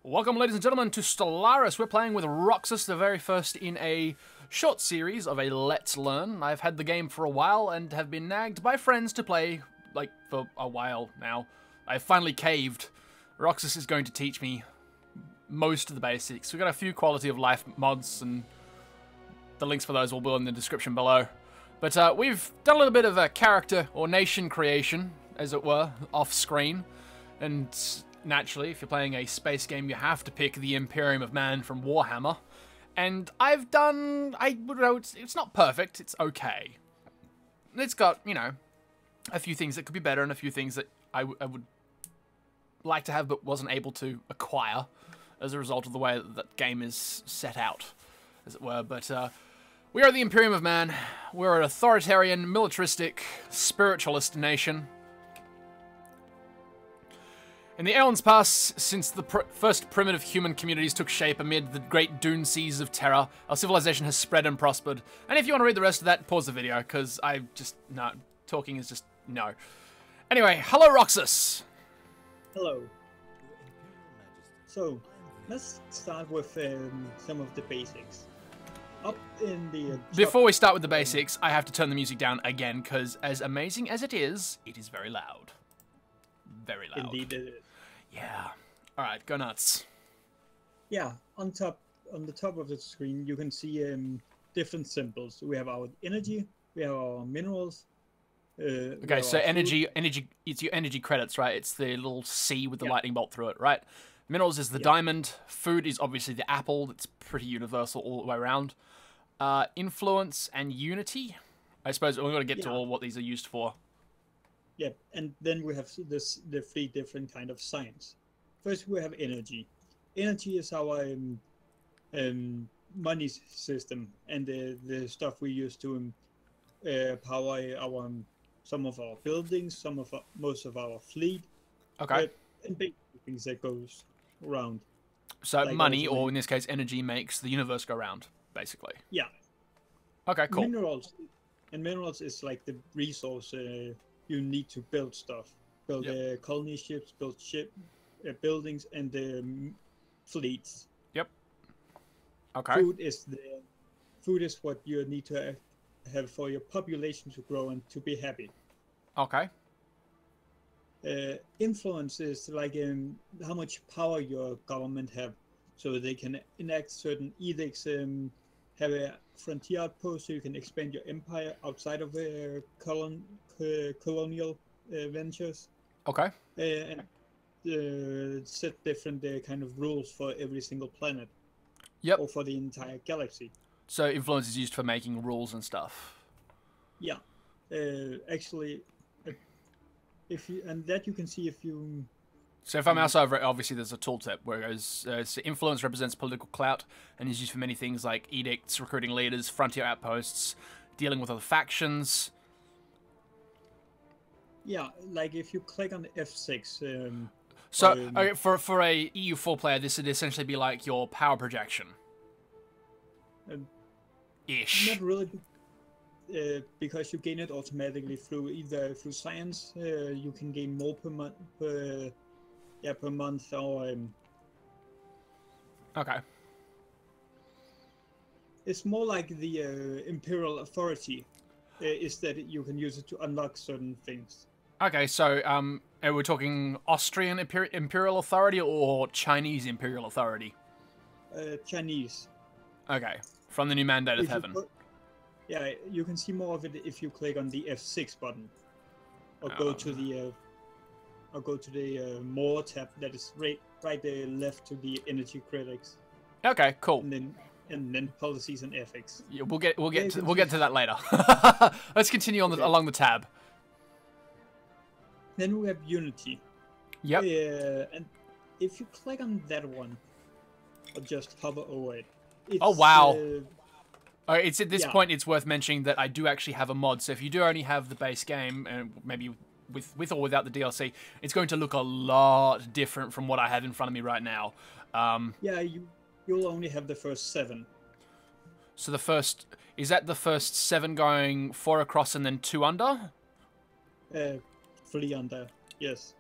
Welcome, ladies and gentlemen, to Stellaris. We're playing with Roxas, the very first in a short series of a Let's Learn. I've had the game for a while and have been nagged by friends to play, like, for a while now. I've finally caved. Roxas is going to teach me most of the basics. We've got a few quality of life mods, and the links for those will be in the description below. But we've done a little bit of a character or nation creation, as it were, off-screen, and naturally, if you're playing a space game, you have to pick the Imperium of Man from Warhammer. And I've done... it's not perfect. It's okay. It's got, you know, a few things that could be better and a few things that I would like to have but wasn't able to acquire as a result of the way that game is set out, as it were. But we are the Imperium of Man. We're an authoritarian, militaristic, spiritualist nation. In the aeons past, since the first primitive human communities took shape amid the great dune seas of terror, our civilization has spread and prospered. And if you want to read the rest of that, pause the video, because no, talking is just, no. Anyway, hello Roxas! Hello. So, let's start with some of the basics. Up in the... Before we start with the basics, I have to turn the music down again, because as amazing as it is very loud. Very loud. Indeed it is. Yeah. Alright, go nuts. Yeah, on the top of the screen, you can see different symbols. We have our energy, we have our minerals. Okay, so energy, it's your energy credits, right? It's the little C with the lightning bolt through it, right? Minerals is the diamond. Food is obviously the apple. It's pretty universal all the way around. Influence and unity. I suppose we're going to get to all what these are used for. Yeah, and then we have the three different kind of science. First, we have energy. Energy is our money system and the stuff we use to power some of our buildings, most of our fleet. Okay. And big things that goes around. So like money, or in this case, energy, makes the universe go round, basically. Yeah. Okay, cool. Minerals is like the resource. You need to build stuff, build colony ships, build buildings, and fleets. Yep. Okay. Food is what you need to have for your population to grow and to be happy. Okay. Influence is like how much power your government have, so they can enact certain edicts. Have a frontier outpost so you can expand your empire outside of colonial ventures. Okay. And set different kind of rules for every single planet. Yep. Or for the entire galaxy. So influence is used for making rules and stuff. Yeah. Actually, that you can see if you... So if I mouse over it, obviously there's a tooltip where it goes, so influence represents political clout and is used for many things like edicts, recruiting leaders, frontier outposts, dealing with other factions. Yeah, like if you click on F6... okay, for a EU4 player, this would essentially be like your power projection. Ish. Not really, because you gain it automatically either through science, you can gain more per month, per month, or okay. It's more like the imperial authority, is that you can use it to unlock certain things. Okay, so are we talking Austrian imperial authority or Chinese imperial authority? Chinese. Okay, from the new Mandate of Heaven. Yeah, you can see more of it if you click on the F6 button, or go to the more tab that is right left to the energy critics. Okay, cool. And then policies and ethics. Yeah, we'll get to that later. Let's continue on along the tab. Then we have unity. Yep. And if you click on that one, or just hover over it. Oh wow. It's at this point it's worth mentioning that I do actually have a mod. So if you do only have the base game, and maybe with or without the DLC, it's going to look a lot different from what I have in front of me right now. Yeah, you'll only have the first 7. So is that the first 7 going 4 across and then 2 under? 3 under, yes.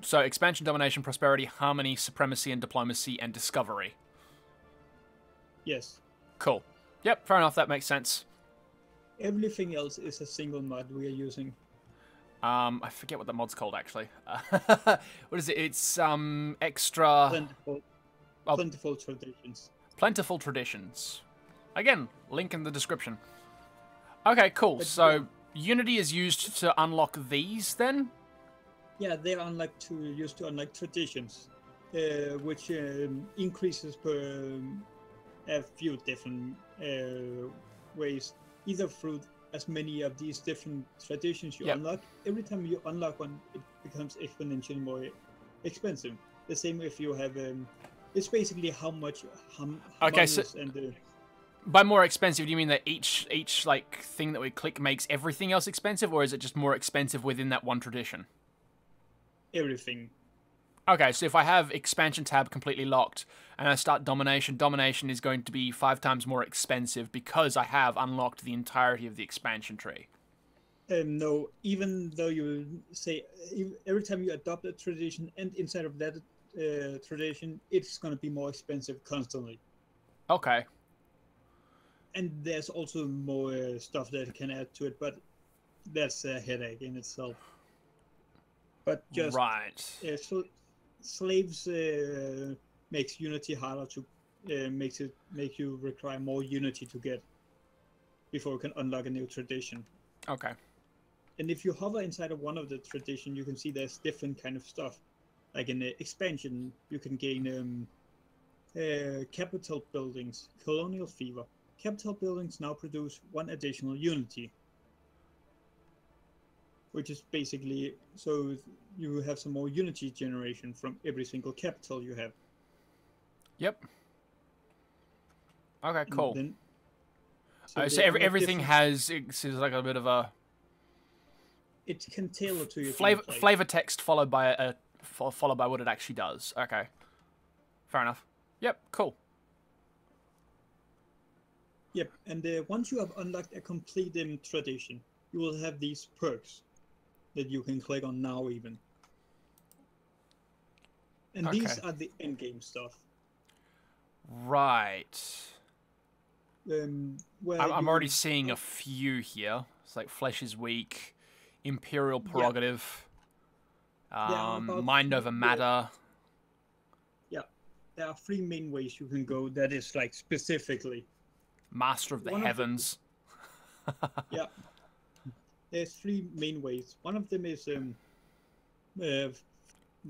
So expansion, domination, prosperity, harmony, supremacy, and diplomacy, and discovery. Yes. Cool. Yep, fair enough. That makes sense. Everything else is a single mod we are using. I forget what the mod's called, actually. What is it? It's extra... Plentiful traditions. Plentiful traditions. Again, link in the description. Okay, cool. But so Unity is used to unlock these, then? Yeah, they're used to unlock traditions, which increases per a few different ways. Either through as many of these different traditions you unlock. Every time you unlock one, it becomes exponentially more expensive. The same if you have... it's basically how much... okay, so... by more expensive, do you mean that each like thing that we click makes everything else expensive, or is it just more expensive within that one tradition? Everything. Okay, so if I have expansion tab completely locked and I start domination, domination is going to be 5 times more expensive because I have unlocked the entirety of the expansion tree. No, even though you say every time you adopt a tradition and inside of that tradition, it's going to be more expensive constantly. Okay. And there's also more stuff that can add to it, but that's a headache in itself. But just right. So slaves makes Unity harder to make you require more Unity to get before you can unlock a new tradition. Okay. And if you hover inside of one of the tradition, you can see there's different kind of stuff. Like in the expansion, you can gain capital buildings, colonial fever. Capital buildings now produce 1 additional Unity, which is basically so you have some more Unity generation from every single capital you have. Yep. Okay, cool. Then, so everything has it's like a bit of a... it can tailor to your flavor text followed by what it actually does. Okay. Fair enough. Yep, cool. Yep, and once you have unlocked a complete tradition, you will have these perks that you can click on now even. And these are the endgame stuff. Right. I'm already seeing a a few here. It's like Flesh is Weak, Imperial Prerogative, Mind Over Matter. Yeah, there are 3 main ways you can go that is like specifically. Master of the Heavens. Yeah. There's 3 main ways. One of them is the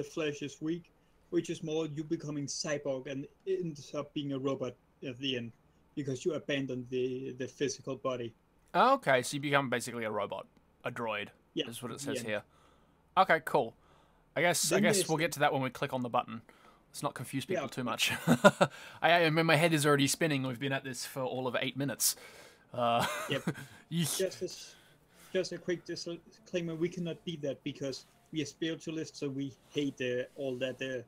Flesh is Weak, which is more you becoming cyborg and it ends up being a robot at the end because you abandon the physical body. Okay, so you become basically a robot, a droid. Yeah, is what it says here. Okay, cool. I guess we'll get to that when we click on the button. Let's not confuse people too much. I mean, my head is already spinning. We've been at this for all of 8 minutes. Yep. Just a quick disclaimer: we cannot be that because we are spiritualists, so we hate all that.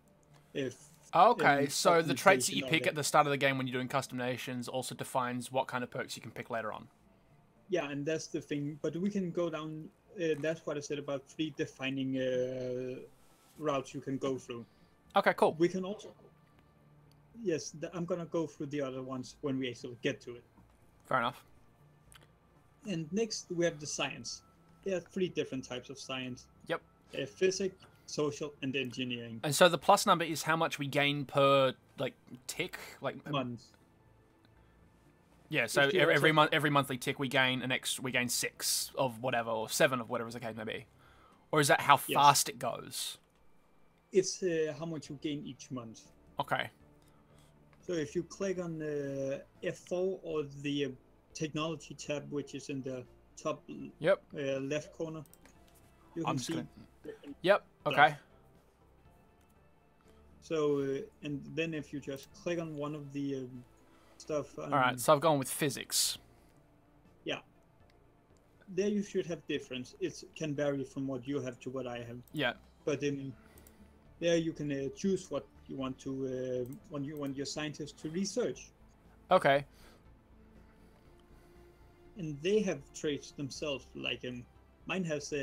Okay, so the traits that you pick at the start of the game when you're doing custom nations also defines what kind of perks you can pick later on. Yeah, and that's the thing. But we can go down. That's what I said about 3 defining routes you can go through. Okay, cool. We can also... Yes, I'm going to go through the other ones when we actually get to it. Fair enough. And next, we have the science. There are 3 different types of science. Yep. Physics, social, and engineering. And so the plus number is how much we gain per, like, tick? Like month. Yeah, so every monthly tick we gain 6 of whatever, or 7 of whatever the case may be. Or is that how fast it goes? It's how much you gain each month. Okay. So if you click on F4 or the technology tab, which is in the top left corner, you can see. Yep. Okay. So and then if you just click on one of the stuff. All right. So I've gone with physics. Yeah. There you should have difference. It can vary from what you have to what I have. Yeah. But there you can choose what you want to when you want your scientists to research. Okay. And they have traits themselves. Like mine has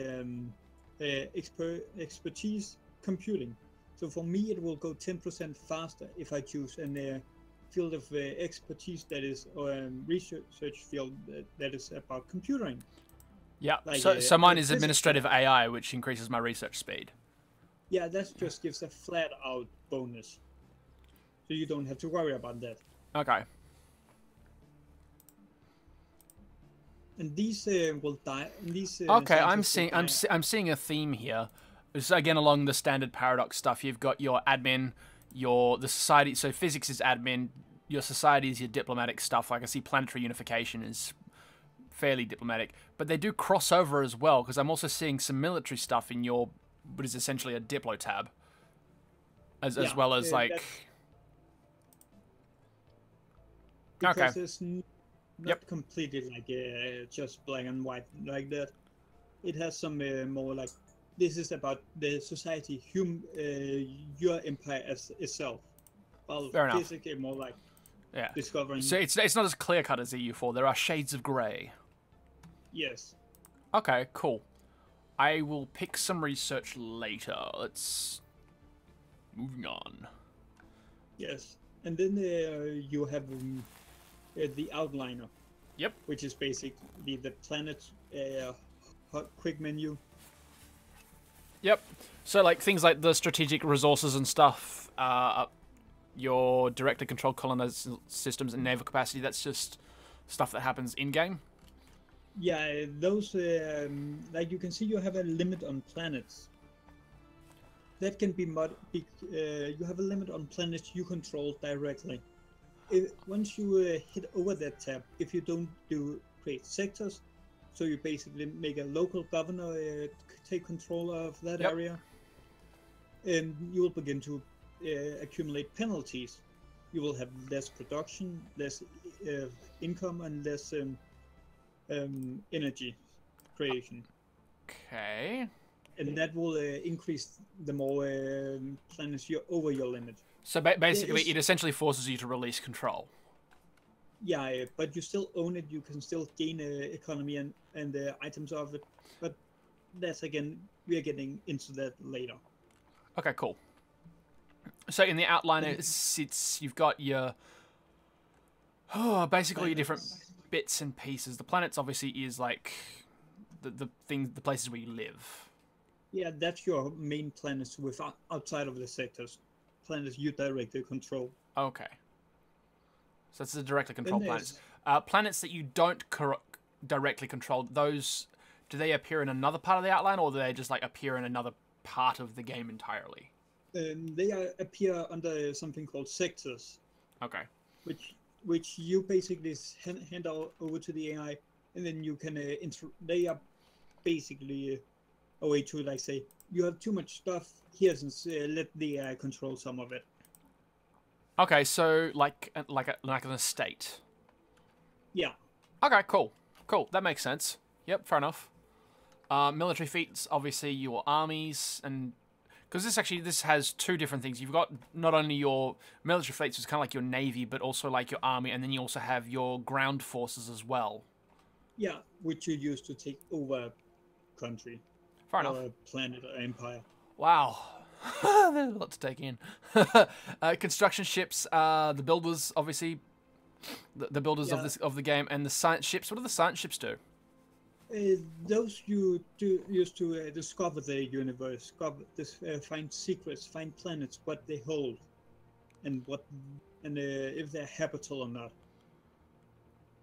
expertise, computing. So for me, it will go 10% faster if I choose a field of expertise that is research field that is about computing. Yeah. Like, so mine is physics administrative stuff. AI, which increases my research speed. Yeah, that just gives a flat out bonus. So you don't have to worry about that. Okay. And these will die. And these Okay, scientists will die. I'm seeing a theme here. So again, along the standard Paradox stuff, you've got your admin, the society. So physics is admin. Your society is your diplomatic stuff. Like I see planetary unification is fairly diplomatic, but they do cross over as well, because I'm also seeing some military stuff in your what is essentially a Diplo tab, as well as like. Because Okay. it's not completely like just black and white like that. It has some more like this is about the society, your empire as itself. Well, Fair enough. basically more like Yeah. discovering. So it's not as clear cut as EU4. There are shades of grey. Yes. Okay, cool. I will pick some research later. Let's moving on. Yes, and then you have the outliner. Yep. Which is basically the planet quick menu. Yep. So like things like the strategic resources and stuff, your directly controlled colonized systems and naval capacity. That's just stuff that happens in game. Yeah, those like you can see, you have a limit on planets. That can be you have a limit on planets you control directly. Once you hit over that tab, if you don't create sectors, so you basically make a local governor take control of that area, and you will begin to accumulate penalties. You will have less production, less income, and less energy creation. Okay. And that will increase the more planets you're over your limit. So basically, it essentially forces you to release control. Yeah, but you still own it. You can still gain economy and items of it. But that's again, we are getting into that later. Okay, cool. So in the outliner, you've got your basically your different bits and pieces. The planets obviously is like the places where you live. Yeah, that's your main planets with outside of the sectors. Planets you directly control. Okay. So that's the directly controlled planets. Planets that you don't directly control, those, do they appear in another part of the outline, or do they just like appear in another part of the game entirely? They appear under something called sectors. Okay. Which you basically hand over to the AI, and then you can they are basically a way to like say, you have too much stuff here, since let the AI control some of it. Okay, so like an estate. Yeah. Okay, cool. That makes sense. Yep, fair enough. Military feats, obviously your armies, and because this has two different things. You've got not only your military fleets, which is kind of like your navy, but also like your army, and then you also have your ground forces as well. Yeah, which you use to take over country. Fair enough. Planet or empire. Wow. There's a lot to take in. Construction ships, the builders, obviously, the builders of the game, and the science ships. What do the science ships do? Those you use to discover the universe, find secrets, find planets, what they hold, and if they're habitable or not.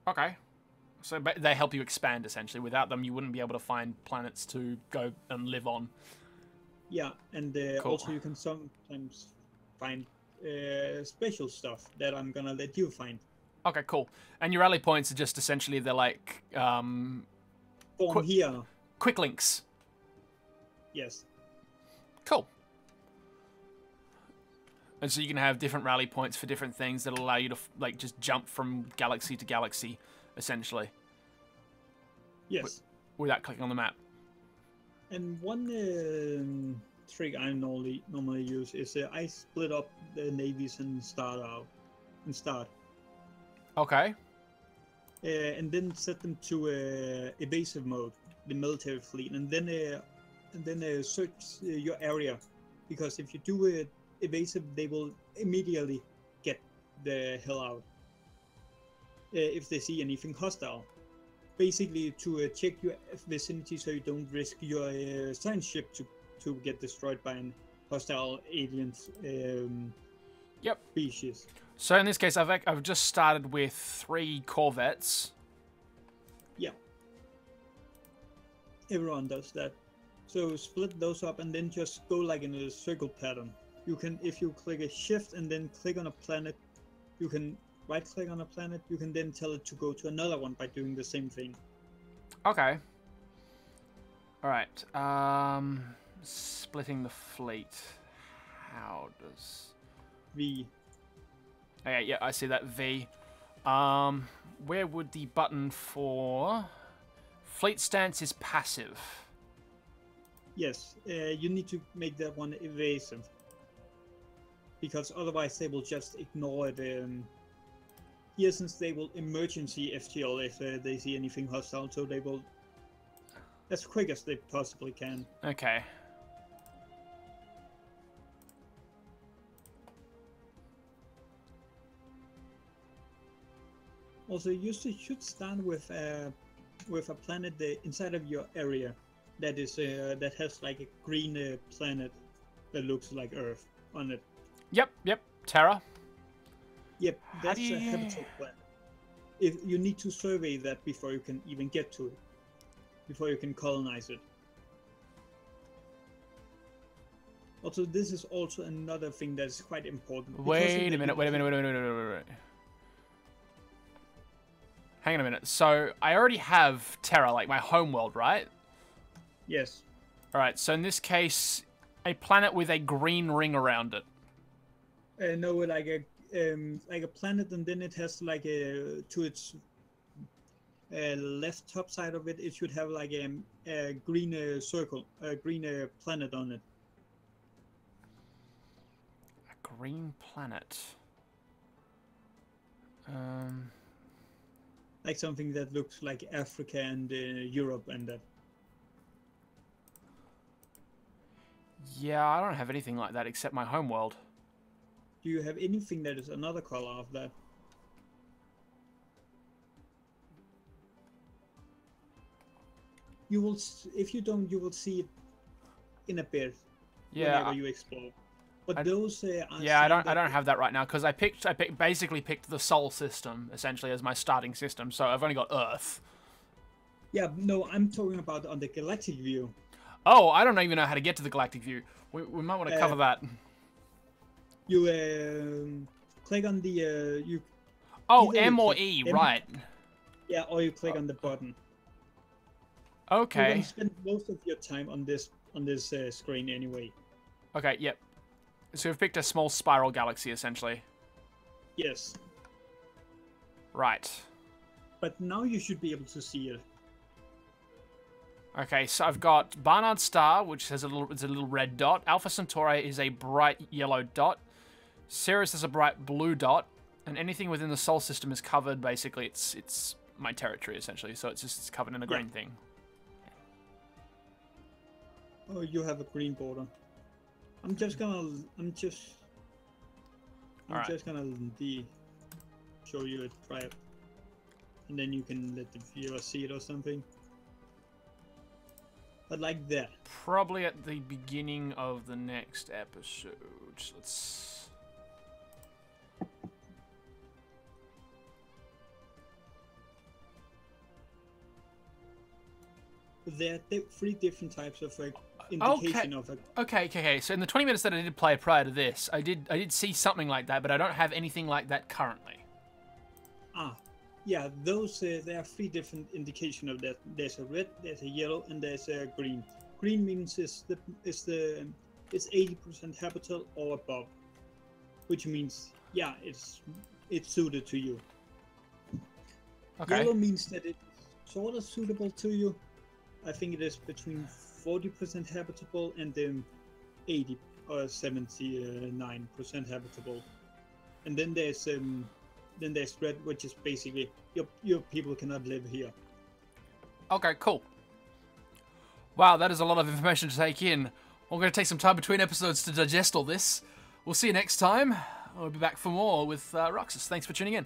Okay. So they help you expand, essentially. Without them, you wouldn't be able to find planets to go and live on. Yeah, and cool. Also you can sometimes find special stuff that I'm gonna let you find. Okay, cool. And your rally points are just essentially, they're like... here. Quick links. Yes. Cool. And so you can have different rally points for different things that allow you to like just jump from galaxy to galaxy, essentially. Yes. Without clicking on the map. And one trick I normally use is I split up the navies and start. Okay. And then set them to evasive mode, the military fleet, and then search your area because if you do it evasive, they will immediately get the hell out if they see anything hostile. Basically, to check your vicinity so you don't risk your science ship to get destroyed by an hostile alien species. So in this case, I've just started with 3 corvettes. Yeah. Everyone does that. So split those up and then just go like in a circle pattern. You can, if you click a shift and then click on a planet, you can right click on a planet, you can then tell it to go to another one by doing the same thing. Okay. Alright. Splitting the fleet. How does... V. Okay, yeah, I see that V. Where would the button for... Fleet stance is passive. Yes, you need to make that one evasive. Because otherwise they will just ignore it. Here, since they will emergency FTL if they see anything hostile, so they will as quick as they possibly can. Okay. Also, you should start with a planet inside of your area that is that has like a green planet that looks like Earth on it. Yep, Terra. Yep, that's a habitable planet. If you need to survey that before you can even get to it, before you can colonize it. Also, this is also another thing that's quite important. Wait a minute. Hang on a minute. So, I already have Terra, like my homeworld, right? Yes. Alright, so in this case, a planet with a green ring around it. No, like a planet, and then it has like to its left top side of it, it should have like a green circle, a green planet on it. A green planet. Like something that looks like Africa and Europe and that. Yeah, I don't have anything like that except my homeworld. Do you have anything that is another color of that? You will, if you don't, you will see it in a bit. Yeah. Whenever you explore. But those are yeah, I don't have that right now because I basically picked the Sol system essentially as my starting system, so I've only got Earth. Yeah, no, I'm talking about on the galactic view. Oh, I don't even know how to get to the galactic view. We might want to cover that. You click on the you. Oh, M or E, M, right? Yeah, or you click on the button. Okay. You're gonna spend most of your time on this screen anyway. Okay. Yep. So we've picked a small spiral galaxy essentially. Yes. Right. But now you should be able to see it. Okay, so I've got Barnard Star, which has it's a little red dot. Alpha Centauri is a bright yellow dot. Sirius is a bright blue dot, and anything within the Sol system is covered. Basically, it's my territory essentially, so it's covered in a green thing. Oh, you have a green border. I'm just gonna show you it, try it, and then you can let the viewer see it or something. But like that. Probably at the beginning of the next episode. Let's... There are 3 different types of indication of it. Okay. So in the 20 minutes that I did play prior to this, I did see something like that, but I don't have anything like that currently. Ah. Yeah, those there are 3 different indications of that. There's a red, there's a yellow, and there's a green. Green means it's 80% habitable or above, which means it's suited to you. Okay. Yellow means that it's sort of suitable to you. I think it is between 40% habitable and 80 or 79% habitable. And then there's red, which is basically your people cannot live here. Okay, cool. Wow, that is a lot of information to take in. We're going to take some time between episodes to digest all this. We'll see you next time. We'll be back for more with Roxas. Thanks for tuning in.